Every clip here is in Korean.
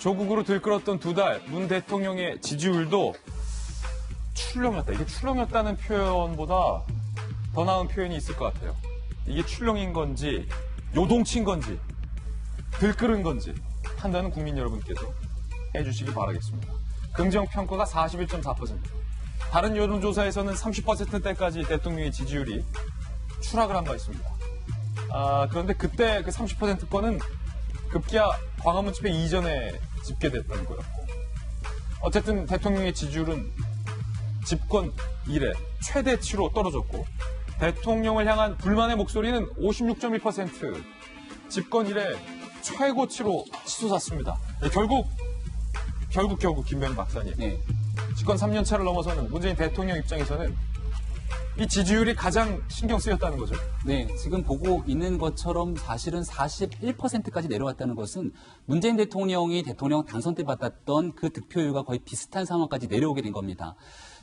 조국으로 들끓었던 두 달, 문 대통령의 지지율도 출렁였다. 이게 출렁였다는 표현보다 더 나은 표현이 있을 것 같아요. 이게 출렁인 건지, 요동친 건지, 들끓은 건지 판단은 국민 여러분께서 해주시기 바라겠습니다. 긍정평가가 41.4%. 다른 여론조사에서는 30%대까지 대통령의 지지율이 추락을 한 바 있습니다. 그런데 그때 그 30%권은 급기야 광화문 집회 이전에 집계됐다는 거였고, 어쨌든 대통령의 지지율은 집권 이래 최대치로 떨어졌고, 대통령을 향한 불만의 목소리는 56.1%, 집권 이래 최고치로 치솟았습니다. 결국 김병 박사님, 집권 3년 차를 넘어서는 문재인 대통령 입장에서는 이 지지율이 가장 신경 쓰였다는 거죠. 네, 지금 보고 있는 것처럼 사실은 41%까지 내려왔다는 것은 문재인 대통령이 대통령 당선 때 받았던 그 득표율과 거의 비슷한 상황까지 내려오게 된 겁니다.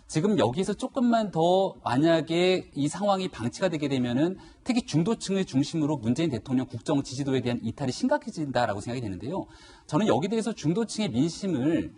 지금 여기서 조금만 더 만약에 이 상황이 방치가 되게 되면은 특히 중도층을 중심으로 문재인 대통령 국정 지지도에 대한 이탈이 심각해진다라고 생각이 되는데요. 저는 여기 대해서 중도층의 민심을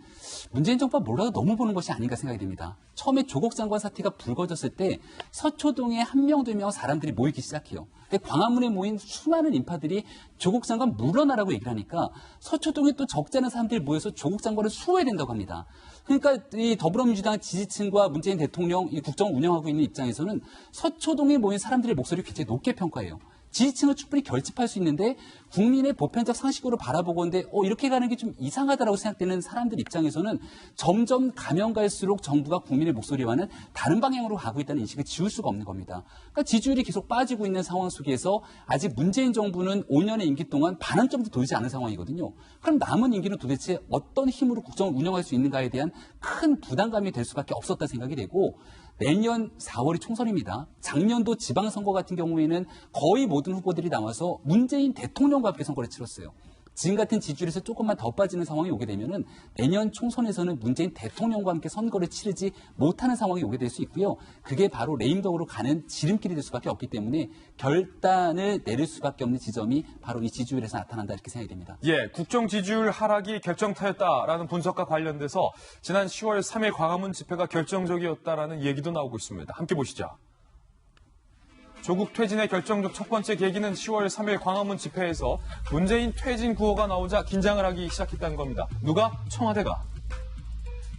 문재인 정부가 몰라도 너무 보는 것이 아닌가 생각이 됩니다. 처음에 조국 장관 사태가 불거졌을 때 서초동에 한 명, 두 명 사람들이 모이기 시작해요. 근데 광화문에 모인 수많은 인파들이 조국 장관 물러나라고 얘기를 하니까 서초동에 또 적지 않은 사람들이 모여서 조국 장관을 수호해야 된다고 합니다. 그러니까 이 더불어민주당 지지층과 문재인 대통령 이 국정을 운영하고 있는 입장에서는 서초동에 모인 사람들의 목소리를 굉장히 높게 평가해요. 지지층을 충분히 결집할 수 있는데 국민의 보편적 상식으로 바라보고 있는데 이렇게 가는 게 좀 이상하다라고 생각되는 사람들 입장에서는 점점 가면 갈수록 정부가 국민의 목소리와는 다른 방향으로 가고 있다는 인식을 지울 수가 없는 겁니다. 그러니까 지지율이 계속 빠지고 있는 상황 속에서 아직 문재인 정부는 5년의 임기 동안 반환점도 돌지 않은 상황이거든요. 그럼 남은 임기는 도대체 어떤 힘으로 국정을 운영할 수 있는가에 대한 큰 부담감이 될 수밖에 없었다 생각이 되고, 내년 4월이 총선입니다. 작년도 지방선거 같은 경우에는 거의 모든 후보들이 나와서 문재인 대통령과 함께 선거를 치렀어요. 지금 같은 지지율에서 조금만 더 빠지는 상황이 오게 되면은 내년 총선에서는 문재인 대통령과 함께 선거를 치르지 못하는 상황이 오게 될 수 있고요. 그게 바로 레임덕으로 가는 지름길이 될 수밖에 없기 때문에 결단을 내릴 수밖에 없는 지점이 바로 이 지지율에서 나타난다 이렇게 생각이 됩니다. 예, 국정 지지율 하락이 결정타였다라는 분석과 관련돼서 지난 10월 3일 광화문 집회가 결정적이었다라는 얘기도 나오고 있습니다. 함께 보시죠. 조국 퇴진의 결정적 첫 번째 계기는 10월 3일 광화문 집회에서 문재인 퇴진 구호가 나오자 긴장을 하기 시작했다는 겁니다. 누가? 청와대가.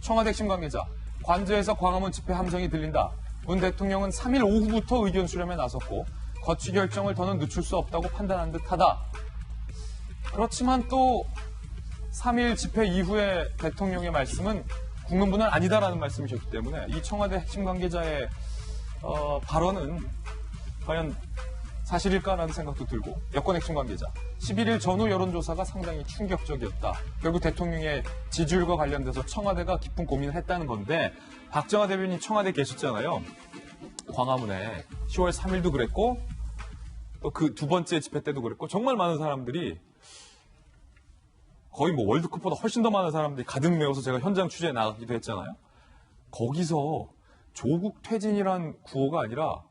청와대 핵심 관계자. 관저에서 광화문 집회 함성이 들린다. 문 대통령은 3일 오후부터 의견 수렴에 나섰고 거취 결정을 더는 늦출 수 없다고 판단한 듯하다. 그렇지만 또 3일 집회 이후에 대통령의 말씀은 국민분은 아니다라는 말씀이셨기 때문에 이 청와대 핵심 관계자의 발언은 과연 사실일까라는 생각도 들고, 여권 핵심 관계자 11일 전후 여론조사가 상당히 충격적이었다. 결국 대통령의 지지율과 관련돼서 청와대가 깊은 고민을 했다는 건데, 박정아 대변인 청와대에 계셨잖아요. 광화문에 10월 3일도 그랬고 또 그 두 번째 집회 때도 그랬고, 정말 많은 사람들이, 거의 뭐 월드컵보다 훨씬 더 많은 사람들이 가득 메워서 제가 현장 취재에 나가기도 했잖아요. 거기서 조국 퇴진이란 구호가 아니라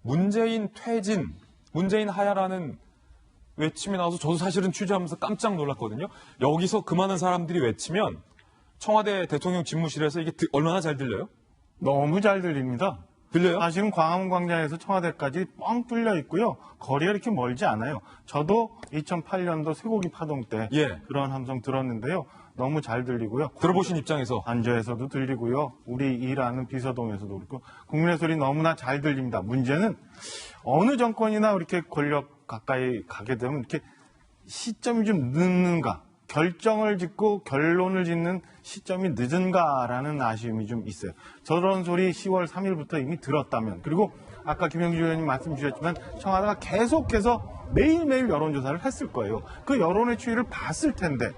문재인 퇴진, 문재인 하야라는 외침이 나와서 저도 사실은 취재하면서 깜짝 놀랐거든요. 여기서 그 많은 사람들이 외치면 청와대 대통령 집무실에서 이게 얼마나 잘 들려요? 너무 잘 들립니다. 들려요? 사실은 광화문 광장에서 청와대까지 뻥 뚫려 있고요. 거리가 이렇게 멀지 않아요. 저도 2008년도 쇠고기 파동 때 그런 함성 들었는데요. 너무 잘 들리고요. 들어보신 입장에서. 관저에서도 들리고요. 우리 일하는 비서동에서도 그렇고 국민의 소리 너무나 잘 들립니다. 문제는 어느 정권이나 이렇게 권력 가까이 가게 되면 이렇게 시점이 좀 늦는가, 결정을 짓고 결론을 짓는 시점이 늦은가라는 아쉬움이 좀 있어요. 저런 소리 10월 3일부터 이미 들었다면, 그리고 아까 김영주 의원님 말씀 주셨지만 청와대가 계속해서 매일매일 여론조사를 했을 거예요. 그 여론의 추이를 봤을 텐데,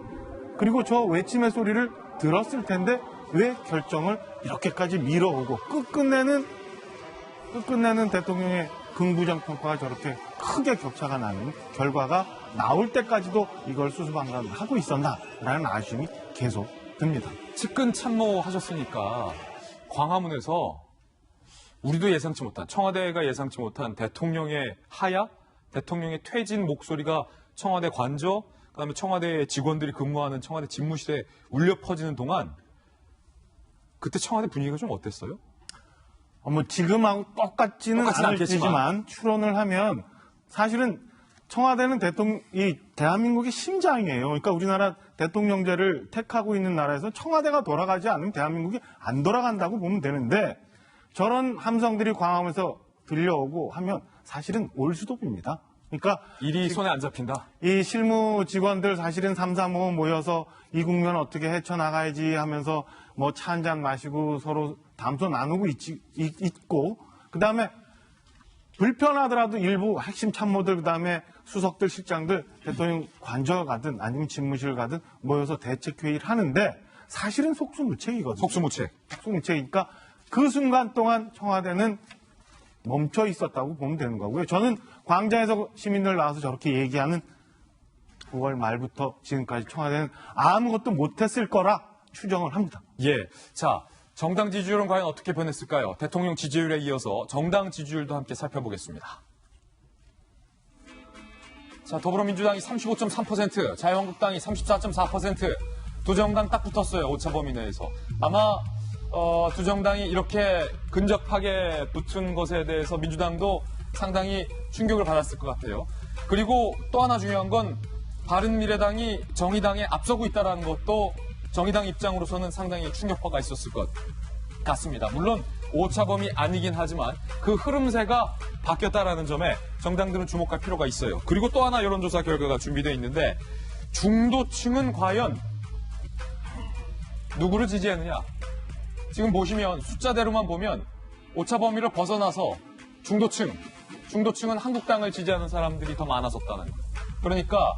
그리고 저 외침의 소리를 들었을 텐데 왜 결정을 이렇게까지 밀어오고 끝끝내는 대통령의 긍부정 평가가 저렇게 크게 격차가 나는 결과가 나올 때까지도 이걸 수수방관하고 있었나라는 아쉬움이 계속 듭니다. 측근 참모하셨으니까 광화문에서 우리도 예상치 못한, 청와대가 예상치 못한 대통령의 하야, 대통령의 퇴진 목소리가 청와대 관저, 그다음에 청와대 직원들이 근무하는 청와대 집무실에 울려 퍼지는 동안 그때 청와대 분위기가 좀 어땠어요? 뭐 지금하고 똑같지는 똑같진 않을 않겠지만. 테지만 추론을 하면 사실은 청와대는 이 대한민국의 심장이에요. 그러니까 우리나라 대통령제를 택하고 있는 나라에서 청와대가 돌아가지 않으면 대한민국이 안 돌아간다고 보면 되는데 저런 함성들이 광화문에서 들려오고 하면 사실은 올수도입니다. 그러니까 일이 손에 안 잡힌다. 이 실무 직원들 사실은 3, 4, 5 모여서 이 국면 어떻게 헤쳐나가야지 하면서 뭐 차 한 잔 마시고 서로 담소 나누고 있고 그다음에 불편하더라도 일부 핵심 참모들 그다음에 수석들 실장들 대통령 관저 가든 아니면 집무실 가든 모여서 대책회의를 하는데 사실은 속수무책이거든요. 속수무책. 속수무책이니까 그 순간 동안 청와대는 멈춰 있었다고 보면 되는 거고요. 저는 광장에서 시민들 나와서 저렇게 얘기하는 9월 말부터 지금까지 청와대는 아무것도 못했을 거라 추정을 합니다. 예. 자, 정당 지지율은 과연 어떻게 변했을까요? 대통령 지지율에 이어서 정당 지지율도 함께 살펴보겠습니다. 자, 더불어민주당이 35.3%, 자유한국당이 34.4%, 두 정당 딱 붙었어요. 오차 범위 내에서. 아마 두 정당이 이렇게 근접하게 붙은 것에 대해서 민주당도 상당히 충격을 받았을 것 같아요. 그리고 또 하나 중요한 건 바른미래당이 정의당에 앞서고 있다는 것도 정의당 입장으로서는 상당히 충격파가 있었을 것 같습니다. 물론 오차범위 아니긴 하지만 그 흐름세가 바뀌었다는 점에 정당들은 주목할 필요가 있어요. 그리고 또 하나 여론조사 결과가 준비되어 있는데 중도층은 과연 누구를 지지했느냐? 지금 보시면 숫자대로만 보면 오차범위를 벗어나서 중도층은 한국당을 지지하는 사람들이 더 많아졌다는 거예요. 그러니까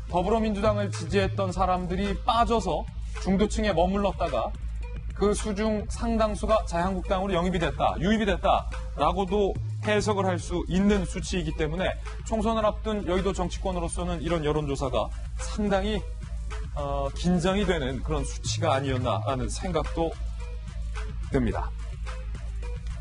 더불어민주당을 지지했던 사람들이 빠져서 중도층에 머물렀다가 그 수중 상당수가 자유한국당으로 유입이 됐다라고도 해석을 할 수 있는 수치이기 때문에 총선을 앞둔 여의도 정치권으로서는 이런 여론조사가 상당히 긴장이 되는 그런 수치가 아니었나라는 생각도 듭니다.